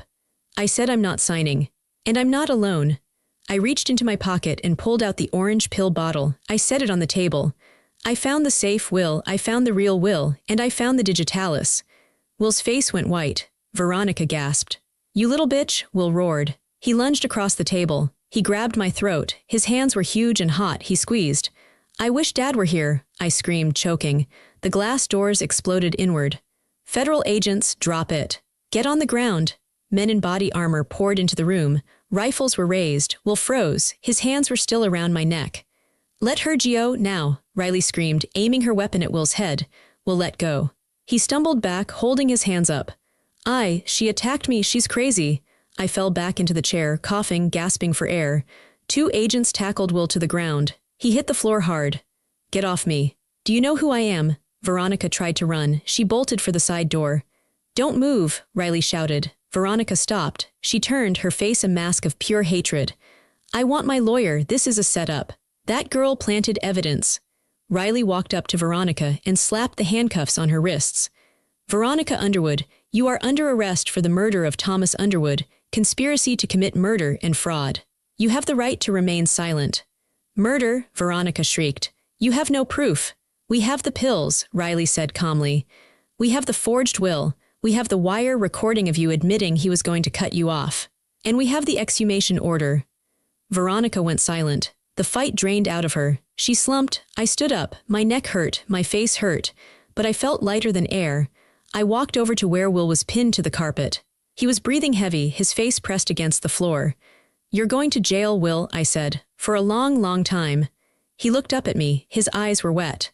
I said I'm not signing. And I'm not alone. I reached into my pocket and pulled out the orange pill bottle. I set it on the table. I found the safe, Will, I found the real Will, and I found the digitalis. Will's face went white. Veronica gasped. You little bitch, Will roared. He lunged across the table. He grabbed my throat. His hands were huge and hot. He squeezed. I wish Dad were here, I screamed, choking. The glass doors exploded inward. Federal agents, drop it. Get on the ground. Men in body armor poured into the room. Rifles were raised. Will froze. His hands were still around my neck. Let her go now, Riley screamed, aiming her weapon at Will's head. Will let go. He stumbled back, holding his hands up. She attacked me, she's crazy. I fell back into the chair, coughing, gasping for air. 2 agents tackled Will to the ground. He hit the floor hard. Get off me. Do you know who I am? Veronica tried to run. She bolted for the side door. Don't move, Riley shouted. Veronica stopped. She turned, her face a mask of pure hatred. I want my lawyer, this is a setup. That girl planted evidence. Riley walked up to Veronica and slapped the handcuffs on her wrists. Veronica Underwood, you are under arrest for the murder of Thomas Underwood, conspiracy to commit murder and fraud. You have the right to remain silent. Murder, Veronica shrieked. You have no proof. We have the pills, Riley said calmly. We have the forged will. We have the wire recording of you admitting he was going to cut you off. And we have the exhumation order. Veronica went silent. The fight drained out of her. She slumped. I stood up. My neck hurt. My face hurt. But I felt lighter than air. I walked over to where Will was pinned to the carpet. He was breathing heavy, his face pressed against the floor. You're going to jail, Will, I said, for a long, long time. He looked up at me. His eyes were wet.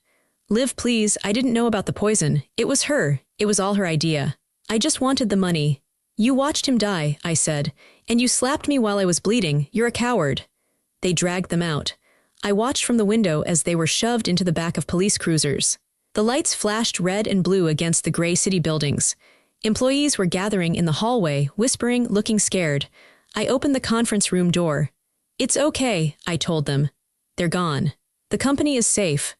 Liv, please, I didn't know about the poison. It was her. It was all her idea. I just wanted the money. You watched him die, I said, and you slapped me while I was bleeding. You're a coward. They dragged them out. I watched from the window as they were shoved into the back of police cruisers. The lights flashed red and blue against the gray city buildings. Employees were gathering in the hallway, whispering, looking scared. I opened the conference room door. It's okay, I told them. They're gone. The company is safe.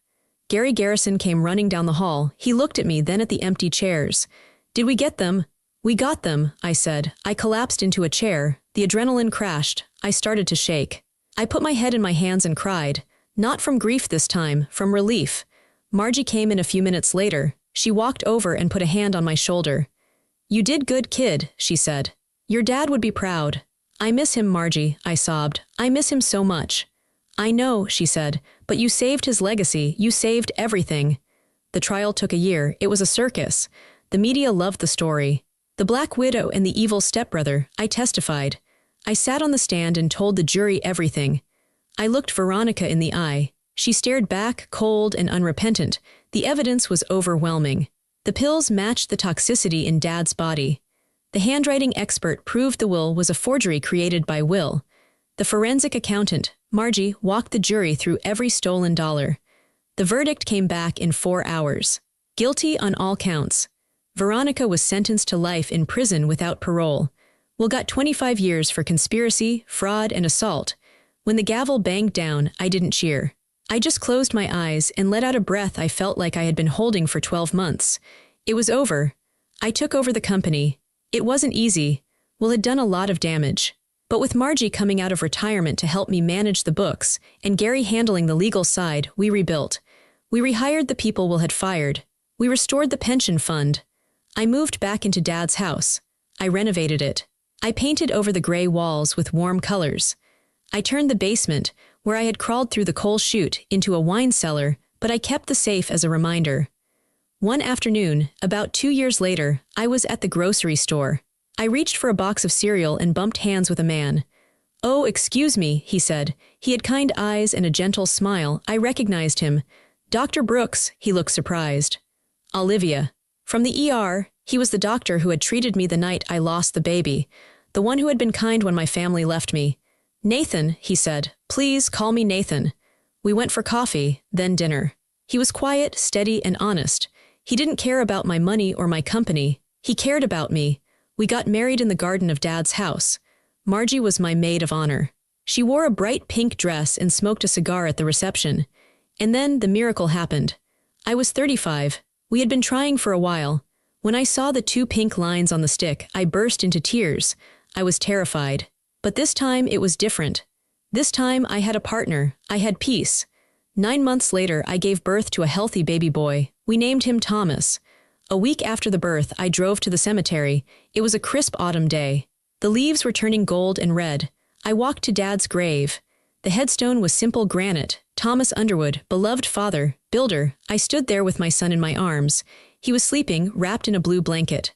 Gary Garrison came running down the hall. He looked at me, then at the empty chairs. Did we get them? We got them, I said. I collapsed into a chair. The adrenaline crashed. I started to shake. I put my head in my hands and cried. Not from grief this time, from relief. Margie came in a few minutes later. She walked over and put a hand on my shoulder. You did good, kid, she said. Your dad would be proud. I miss him, Margie, I sobbed. I miss him so much. I know, she said, but you saved his legacy. You saved everything. The trial took a year. It was a circus. The media loved the story. The Black Widow and the evil stepbrother, I testified. I sat on the stand and told the jury everything. I looked Veronica in the eye. She stared back, cold and unrepentant. The evidence was overwhelming. The pills matched the toxicity in Dad's body. The handwriting expert proved the will was a forgery created by Will. The forensic accountant, Margie, walked the jury through every stolen dollar. The verdict came back in 4 hours. Guilty on all counts. Veronica was sentenced to life in prison without parole. Will got 25 years for conspiracy, fraud, and assault. When the gavel banged down, I didn't cheer. I just closed my eyes and let out a breath I felt like I had been holding for 12 months. It was over. I took over the company. It wasn't easy. Will had done a lot of damage. But with Margie coming out of retirement to help me manage the books, and Gary handling the legal side, we rebuilt. We rehired the people Will had fired. We restored the pension fund. I moved back into Dad's house. I renovated it. I painted over the gray walls with warm colors. I turned the basement, where I had crawled through the coal chute, into a wine cellar, but I kept the safe as a reminder. One afternoon, about 2 years later, I was at the grocery store. I reached for a box of cereal and bumped hands with a man. Oh, excuse me, he said. He had kind eyes and a gentle smile. I recognized him. Dr. Brooks, he looked surprised. Olivia. From the ER, he was the doctor who had treated me the night I lost the baby, the one who had been kind when my family left me. Nathan, he said, please call me Nathan. We went for coffee, then dinner. He was quiet, steady, and honest. He didn't care about my money or my company. He cared about me. We got married in the garden of Dad's house. Margie was my maid of honor. She wore a bright pink dress and smoked a cigar at the reception. And then the miracle happened. I was 35. We had been trying for a while. When I saw the 2 pink lines on the stick, I burst into tears. I was terrified. But this time it was different. This time I had a partner. I had peace. 9 months later, I gave birth to a healthy baby boy. We named him Thomas. A week after the birth, I drove to the cemetery. It was a crisp autumn day. The leaves were turning gold and red. I walked to Dad's grave. The headstone was simple granite. Thomas Underwood, beloved father, builder. I stood there with my son in my arms. He was sleeping, wrapped in a blue blanket.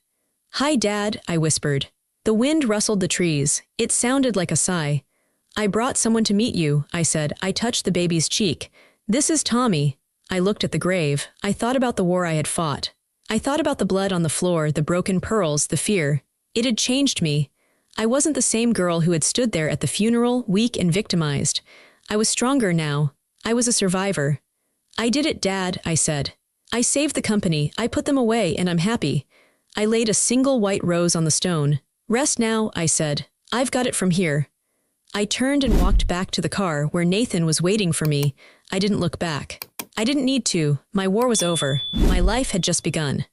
"Hi, Dad," I whispered. The wind rustled the trees. It sounded like a sigh. "I brought someone to meet you," I said. I touched the baby's cheek. "This is Tommy." I looked at the grave. I thought about the war I had fought. I thought about the blood on the floor, the broken pearls, the fear. It had changed me. I wasn't the same girl who had stood there at the funeral, weak and victimized. I was stronger now. I was a survivor. "I did it, Dad," I said. "I saved the company. I put them away, and I'm happy." I laid a single white rose on the stone. "Rest now," I said. "I've got it from here." I turned and walked back to the car where Nathan was waiting for me. I didn't look back. I didn't need to. My war was over. My life had just begun.